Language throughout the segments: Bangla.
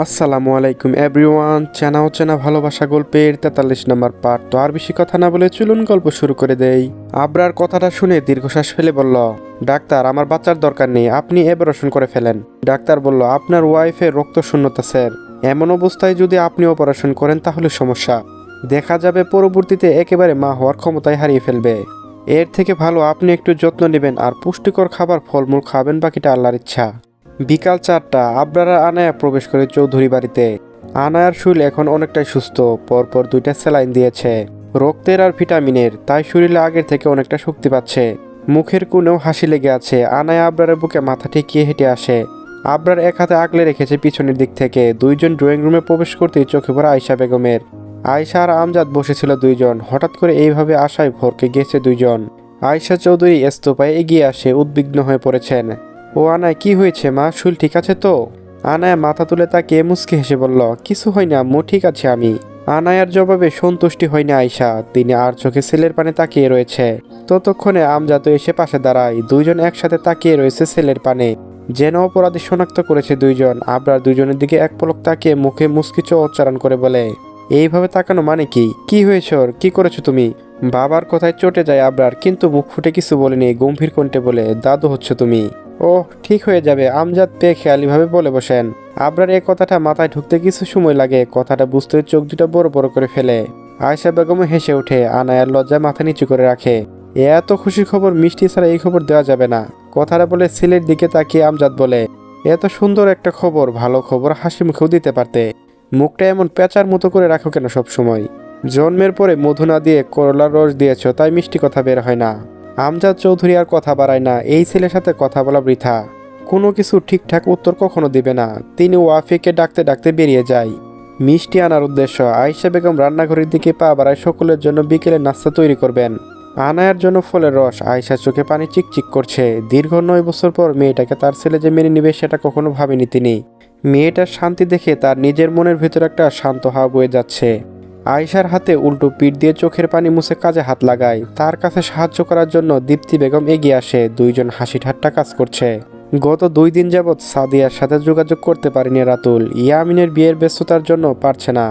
আসসালামু আলাইকুম এভরিওয়ান। চেনা অচেনা ভালোবাসা গল্পের 43 নম্বর পার্ট। তো আর বেশি কথা না বলে চলুন গল্প শুরু করে দেই। আবরার কথাটা শুনে দীর্ঘশ্বাস ফেলে বলল, ডাক্তার আমার বাচ্চার দরকার নেই, আপনি অপারেশন করে ফেলেন। ডাক্তার বলল, আপনার ওয়াইফের রক্ত শূন্যতা স্যার, এমন অবস্থায় যদি আপনি অপারেশন করেন তাহলে সমস্যা দেখা যাবে, পরবর্তীতে একেবারে মা হওয়ার ক্ষমতায় হারিয়ে ফেলবে। এর থেকে ভালো আপনি একটু যত্ন নেবেন আর পুষ্টিকর খাবার ফলমূল খাবেন, বাকিটা আল্লাহর ইচ্ছা। বিকাল 4টা আবরারা আনায়া প্রবেশ করে চৌধুরী বাড়িতে। আনায়ার শরীর এখন অনেকটাই সুস্থ, পরপর 2টা স্যালাইন দিয়েছে রক্তের আর ভিটামিনের, তাই শরীরে আগের থেকে অনেকটা শক্তি পাচ্ছে। মুখের কোণেও হাসি লেগে আছে। আনায়া আবরারের বুকে মাথা ঠেকিয়ে হেঁটে আসে। আবরার এক হাতে আগলে রেখেছে পিছনের দিক থেকে। দুইজন ড্রয়িং রুমে প্রবেশ করতেই চোখে পড়ে আয়শা বেগমের। আয়শা আর আমজাদ বসেছিল দুইজন। হঠাৎ করে এইভাবে আশায় ভরকে গেছে দুইজন। আয়শা চৌধুরী স্তূপায় এগিয়ে আসে, উদ্বিগ্ন হয়ে পড়েছেন। ও আনায়, কি হয়েছে মা, শরীর ঠিক আছে তো? আনায়া মাথা তুলে তাকিয়ে মুচকি হেসে বলল, কিছু হয় না আম্মু, ঠিক আছে আমি। আনায়ার জবাবে সন্তুষ্টি হয়নি আয়শা। তিনি আর চোখে ছেলের পানে তাকিয়ে রয়েছে। ততক্ষণে আমজাদ এসে পাশে দাঁড়ায়। দুইজন একসাথে তাকিয়ে রয়েছে ছেলের পানে, যেন অপরাধী শনাক্ত করেছে দুইজন। আবরার দুইজনের দিকে এক পলক তাকিয়ে মুখে মুচকিচ উচ্চারণ করে বলে, এইভাবে তাকানো মানে কি? কি হয়েছে ওর, কি করেছো তুমি? বাবার কথায় চটে যায় আবরার, কিন্তু মুখ ফুটে কিছু বলেনি। গম্ভীর কণ্ঠে বলে, দাদু হচ্ছে তুমি। ওহ, ঠিক হয়ে যাবে, আমজাদ বেখেয়ালিভাবে বলে বসেন। আবরার এ কথাটা মাথায় ঢুকতে কিছু সময় লাগে। কথাটা বুঝতে চোখ দুটো বড় বড় করে ফেলে। আয়শা বেগম হেসে ওঠে। আনায়ার লজ্জায় মাথা নিচু করে রাখে। এত খুশির খবর মিষ্টি ছাড়া এই খবর দেওয়া যাবে না। কথাটা বলে ছেলের দিকে তাকিয়ে আমজাদ বলে, এত সুন্দর একটা খবর, ভালো খবর হাসি মুখেও দিতে পারতে। মুখটা এমন পেঁচার মতো করে রাখো কেন সব সময়? জন্মের পরে মধু না দিয়ে করলার রস দিয়েছ, তাই মিষ্টি কথা বের হয় না। আমজাদ চৌধুরী আর কথা বাড়ায় না। এই ছেলের সাথে কথা বলা বৃথা। কোনো কিছু ঠিকঠাক উত্তর কখনো দিবে না। তিনি ওয়াফিকে ডাকতে ডাকতে বেরিয়ে যায় মিষ্টি আনার উদ্দেশ্য। আয়শা বেগম রান্নাঘরের দিকে পা বাড়ায়, সকলের জন্য বিকেলে নাস্তা তৈরি করবেন। আনায়ার জন্য ফলের রস। আয়শার চোখে পানি চিকচিক করছে। দীর্ঘ 9 বছর পর মেয়েটাকে তার ছেলে যে মেনে নিবে সেটা কখনো ভাবেনি তিনি। মেয়েটার শান্তি দেখে তার নিজের মনের ভেতর একটা শান্ত হাওয়া বয়ে যাচ্ছে। আয়শার হাতে উল্টো পিঠ দিয়ে চোখের পানি মুছে কাজে হাত লাগায়। তার কাছে সাহায্য করার জন্য দীপ্তি বেগম এগিয়ে আসে। দুইজন হাসি ঠাট্টা কাজ করছে। গত 2 দিন যাবৎ সাদিয়ার সাথে যোগাযোগ করতে পারেনি রাতুল। ইয়ামিনের বিয়ের ব্যস্ততার জন্য পারছে না।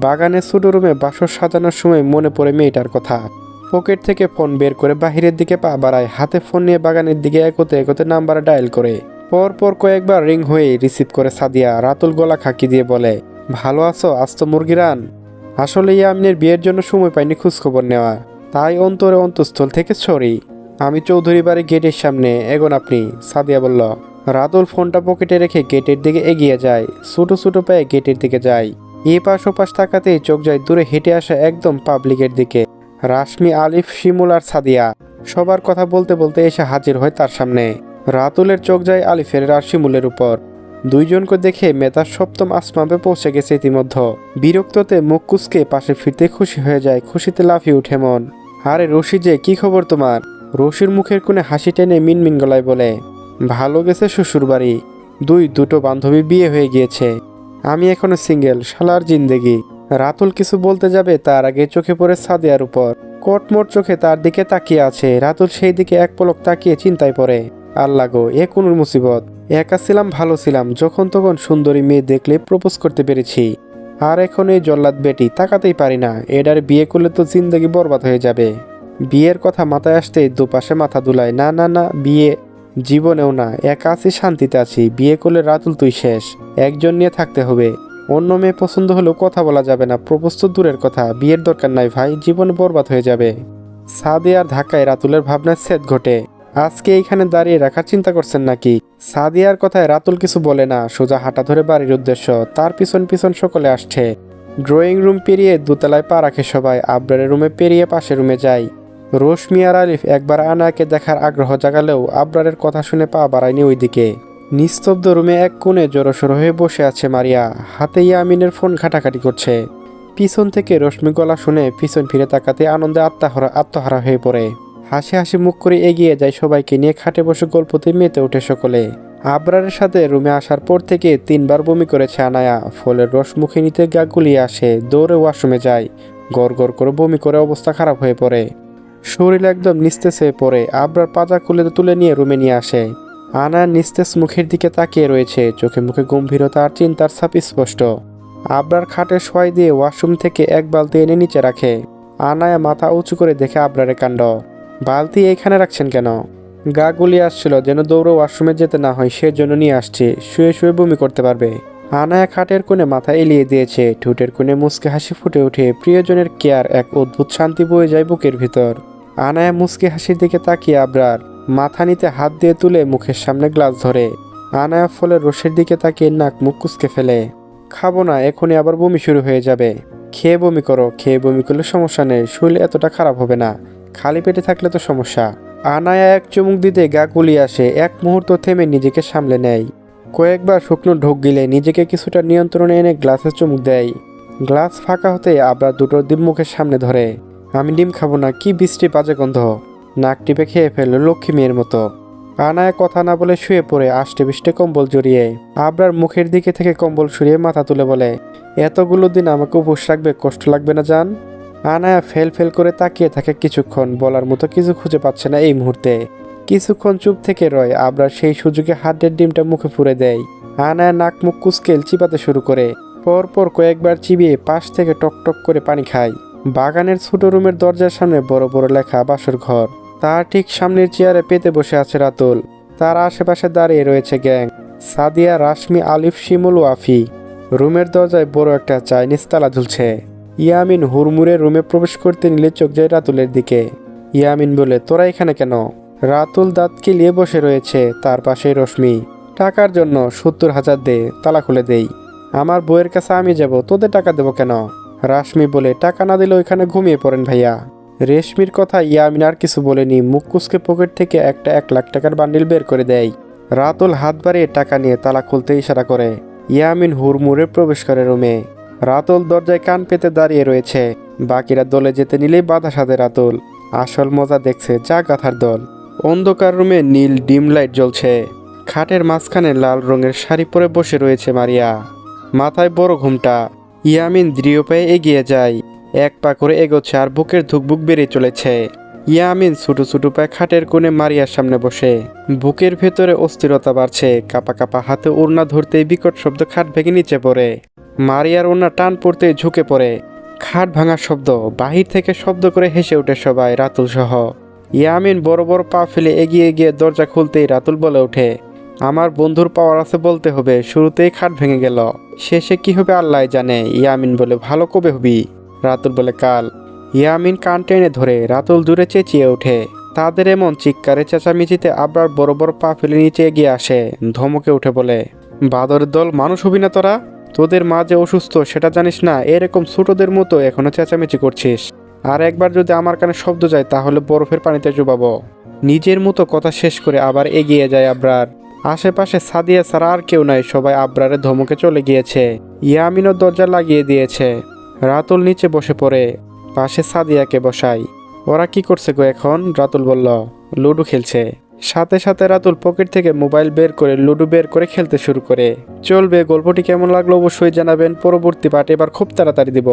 বাগানের ছোট রুমে বাসর সাজানোর সময় মনে পড়ে মেয়েটার কথা। পকেট থেকে ফোন বের করে বাহিরের দিকে পা বাড়ায়। হাতে ফোন নিয়ে বাগানের দিকে এগোতে এগোতে নাম্বার ডায়াল করে। পরপর কয়েকবার রিং হয়ে রিসিভ করে সাদিয়া। রাতুল গলা খাকি দিয়ে বলে, ভালো আছো? আজ তো মুরগি রান। আসলে ইয়ামিনের বিয়ের জন্য সময় পাইনি খোঁজখবর নেওয়া, তাই অন্তরে অন্তঃস্থল থেকে সরি। আমি চৌধুরী বাড়ি গেটের সামনে, এগোন আপনি, সাদিয়া বলল। রাতুল ফোনটা পকেটে রেখে গেটের দিকে এগিয়ে যায়। ছোট ছোট পায়ে গেটের দিকে যায়। এপাশ ওপাশ তাকাতেই চোখ যায় দূরে হেঁটে আসা একদম পাবলিকের দিকে। রাশমি, আলিফ, শিমুল আর সাদিয়া সবার কথা বলতে বলতে এসে হাজির হয় তার সামনে। রাতুলের চোখ যায় আলিফের আর শিমুলের উপর। দুইজনকে দেখে মেধার সপ্তম আসমানে পৌঁছে গেছে ইতিমধ্যে। বিরক্ততে মুখ কুচকে পাশে ফিরতে খুশি হয়ে যায়। খুশিতে লাফিয়ে উঠে মন। আরে রশি যে, কি খবর তোমার? রশির মুখের কোণে হাসি টেনে মিনমিন গলায় বলে, ভালো গেছে শ্বশুর বাড়ি। দুটো বান্ধবী বিয়ে হয়ে গিয়েছে। আমি এখনো সিঙ্গেল, শালার জিন্দেগি। রাতুল কিছু বলতে যাবে তার আগে চোখে পড়ে সাদিয়ার উপর। কটমট চোখে তার দিকে তাকিয়ে আছে। রাতুল সেই দিকে এক পলক তাকিয়ে চিন্তায় পড়ে, আল্লাহ গো, এ কোন মুসিবত। একা ছিলাম, ভালো ছিলাম, যখন তখন সুন্দরী মেয়ে দেখলে প্রপোজ করতে পেরেছি। আর এখন এই জল্লাদ বেটি, তাকাতেই পারি না। এডার বিয়ে করলে তো জিন্দগি বরবাদ হয়ে যাবে। বিয়ের কথা মাথায় আসতেই দুপাশে মাথা দুলায়। না না না, বিয়ে জীবনেও না। একা আছি, শান্তিতে আছি। বিয়ে করলে রাতুল তুই শেষ। একজন নিয়ে থাকতে হবে। অন্য মেয়ে পছন্দ হলেও কথা বলা যাবে না। প্রপোজ তো দূরের কথা, বিয়ের দরকার নাই ভাই, জীবন বরবাদ হয়ে যাবে। সাদিয়ার ধাক্কায় রাতুলের ভাবনায় ছেদ ঘটে। আজকে এইখানে দাঁড়িয়ে রাখার চিন্তা করছেন নাকি? সাদিয়ার কথায় রাতুল কিছু বলে না, সোজা হাঁটা ধরে বাড়ির উদ্দেশ্য। তার পিছন পিছন সকলে আসছে। ড্রয়িং রুম পেরিয়ে দোতলায় পা রাখে সবাই। আবরারের রুমে পেরিয়ে পাশের রুমে যায়। রশমি আর আলিফ একবার আনায়াকে দেখার আগ্রহ জাগালেও আবরারের কথা শুনে পা বাড়ায়নি ওইদিকে। নিস্তব্ধ রুমে এক কোণে জড়সড় হয়ে বসে আছে মারিয়া। হাতে ইয়ামিনের ফোন ঘাটাঘাটি করছে। পিছন থেকে রশ্মি গলা শুনে পিছন ফিরে তাকাতে আনন্দে আত্মহারা হয়ে পড়ে। হাসি হাসি মুখ করে এগিয়ে যায়। সবাইকে নিয়ে খাটে বসে গল্পতে মেতে ওঠে সকলে। আবরারের সাথে রুমে আসার পর থেকে 3বার বমি করেছে আনায়া। ফলের রস মুখে নিতে গা গুলিয়ে আসে। দৌড়ে ওয়াশরুমে যায়। গড় গড় করে বমি করে অবস্থা খারাপ হয়ে পড়ে। শরীর একদম নিস্তেজ হয়ে পড়ে। আবরার পাজা খুলে তুলে নিয়ে রুমে নিয়ে আসে। আনায়া নিস্তেজ মুখের দিকে তাকিয়ে রয়েছে, চোখে মুখে গম্ভীরতা আর চিন্তার ছাপ স্পষ্ট। আবরার খাটে শোয়াই দিয়ে ওয়াশরুম থেকে এক বালতি এনে নিচে রাখে। আনায়া মাথা উঁচু করে দেখে আবরারের কাণ্ড। বালতি এইখানে রাখছেন কেন? গা গুলিয়ে আসছিল, যেন দৌড়ে ওয়াশরুমে যেতে না হয় সেজন্য নিয়ে আসছি, শুয়ে শুয়ে বমি করতে পারবে। আনায়া খাটের কোণে মাথা এলিয়ে দিয়েছে, ঠোঁটের কোণে মুচকে হাসি ফুটে ওঠে। প্রিয়জনের কেয়ার, এক অদ্ভুত শান্তি বয়ে যায় বুকের ভিতর। আনায়া মুচকি হাসির দিকে তাকিয়ে আবরার মাথা নিতে হাত দিয়ে তুলে মুখের সামনে গ্লাস ধরে। আনায়া ফলের রসের দিকে তাকিয়ে নাক মুখ কুচকে ফেলে। খাবো না, এখনই আবার বমি শুরু হয়ে যাবে। খেয়ে বমি করো, খেয়ে বমি করলে সমস্যা নেই, শরীর এতটা খারাপ হবে না, খালি পেটে থাকলে তো সমস্যা। আনায়া এক চুমুক দিতে গা গুলিয়ে আসে, এক মুহূর্ত থেমে নিজেকে সামলে নেয়। কয়েকবার শুকনো ঢোক গিলে নিজেকে কিছুটা নিয়ন্ত্রণে এনে গ্লাসে চুমুক দেয়। গ্লাস ফাঁকা হতে আবরার দুটো ডিম মুখের সামনে ধরে। আমি ডিম খাবো না, কি বৃষ্টি বাজে গন্ধ। নাক টিপে খেয়ে ফেলল লক্ষ্মী মেয়ের মতো। আনায়া কথা না বলে শুয়ে পড়ে আষ্টে পিষ্টে কম্বল জড়িয়ে। আবরার মুখের দিকে থেকে কম্বল সরিয়ে মাথা তুলে বলে, এতগুলো দিন আমাকে উপোস রাখবে, কষ্ট লাগবে না জান? আনায়া ফেল ফেল করে তাকিয়ে থাকে কিছুক্ষণ, বলার মতো কিছু খুঁজে পাচ্ছে না এই মুহূর্তে। কিছুক্ষণ চুপ থেকে রয়। আবরার সেই সুযোগে হাতের ডিমটা মুখে পুরে দেয়। আনায়া নাক মুখ কুচকেল চিবাতে শুরু করে। পরপর কয়েকবার চিবিয়ে পাশ থেকে টকটক করে পানি খায়। বাগানের ছোট রুমের দরজার সামনে বড় বড় লেখা বাসর ঘর। তার ঠিক সামনের চেয়ারে পেতে বসে আছে রাতুল। তার আশেপাশে দাঁড়িয়ে রয়েছে গ্যাং, সাদিয়া, রাশমি, আলিফ, শিমুল, ওয়াফি। রুমের দরজায় বড় একটা চাইনিজ তালা ঝুলছে। ইয়ামিন হুড়মুড়ে রুমে প্রবেশ করতে নিলে চোখ যায় রাতুলের দিকে। ইয়ামিন বলে, তোরা এখানে কেন? রাতুল দাঁত কিলিয়ে বসে রয়েছে, তার পাশেই রশ্মি। টাকার জন্য 70,000 দে, তালা খুলে দেই। আমার বউয়ের কাছে আমি যাব, তোদের টাকা দেবো কেন? রাশমি বলে, টাকা না দিলে ওইখানে ঘুমিয়ে পড়েন ভাইয়া। রেশমির কথা ইয়ামিন আর কিছু বলেনি, মুখ কুচকে পকেট থেকে একটা 1 লাখ টাকার বান্ডিল বের করে দেয়। রাতুল হাত বাড়িয়ে টাকা নিয়ে তালা খুলতে ইশারা করে। ইয়ামিন হুড়মুড়ে প্রবেশ করে রুমে। রাতুল দরজায় কান পেতে দাঁড়িয়ে রয়েছে। বাকিরা দলে যেতে নিলেই বাধা সাধে রাতুল। আসল মজা দেখছে যা গাথার দল। অন্ধকার রুমে নীল ডিম লাইট জ্বলছে। খাটের মাঝখানে লাল রঙের শাড়ি পরে বসে রয়েছে মারিয়া, মাথায় বড় ঘুমটা। ইয়ামিন দৃঢ় পায়ে এগিয়ে যায়, এক পা করে এগোচ্ছে আর বুকের ধুকবুক বেড়ে চলেছে। ইয়ামিন ছোটো ছোটো পায়ে খাটের কোণে মারিয়ার সামনে বসে। বুকের ভেতরে অস্থিরতা বাড়ছে, কাপা কাপা হাতে ওড়না ধরতেই বিকট শব্দ খাট ভেঙে নিচে পড়ে। মারিয়ার ওড়না টান পড়তেই ঝুঁকে পড়ে। খাট ভাঙার শব্দ, বাহির থেকে শব্দ করে হেসে ওঠে সবাই, রাতুল সহ। ইয়ামিন বড় বড় পা ফেলে এগিয়ে গিয়ে দরজা খুলতেই রাতুল বলে ওঠে, আমার বন্ধুর পাওয়ার আছে বলতে হবে, শুরুতেই খাট ভেঙে গেল, শেষে কি হবে আল্লাহ জানে। ইয়ামিন বলে, ভালো কবে হবি? রাতুল বলে, কাল। ইয়ামিন কান টেনে ধরে। রাতুল দূরে চেঁচিয়ে ওঠে। তাদের এমন চিৎকারে চেঁচামেচিতে আবরার বড় বড় পা ফেলে নিচে এগিয়ে আসে, ধমকে উঠে বলে, বাদরের দল, মানুষ হবি না তোরা? তোদের মা যে অসুস্থ সেটা জানিস না, এরকম ছোটদের মতো এখনো চেঁচামেচি করছিস। আর একবার যদি আমার কানে শব্দ যায় তাহলে বরফের পানিতে চুবাবো। নিজের মতো কথা শেষ করে আবার এগিয়ে যায় আবরার। আশেপাশে সাদিয়া ছাড়া আর কেউ নাই, সবাই আবরারের ধমকে চলে গিয়েছে। ইয়ামিনও দরজা লাগিয়ে দিয়েছে। রাতুল নিচে বসে পড়ে, পাশে সাদিয়াকে বসাই। ওরা কি করছে গো এখন? রাতুল বলল, লুডো খেলছে। সাথে সাথে রাতুল পকেট থেকে মোবাইল বের করে লুডো বের করে খেলতে শুরু করে। চলবে, গল্পটি কেমন লাগলো অবশ্যই জানাবেন। পরবর্তী পার্ট এবার খুব তাড়াতাড়ি দিব।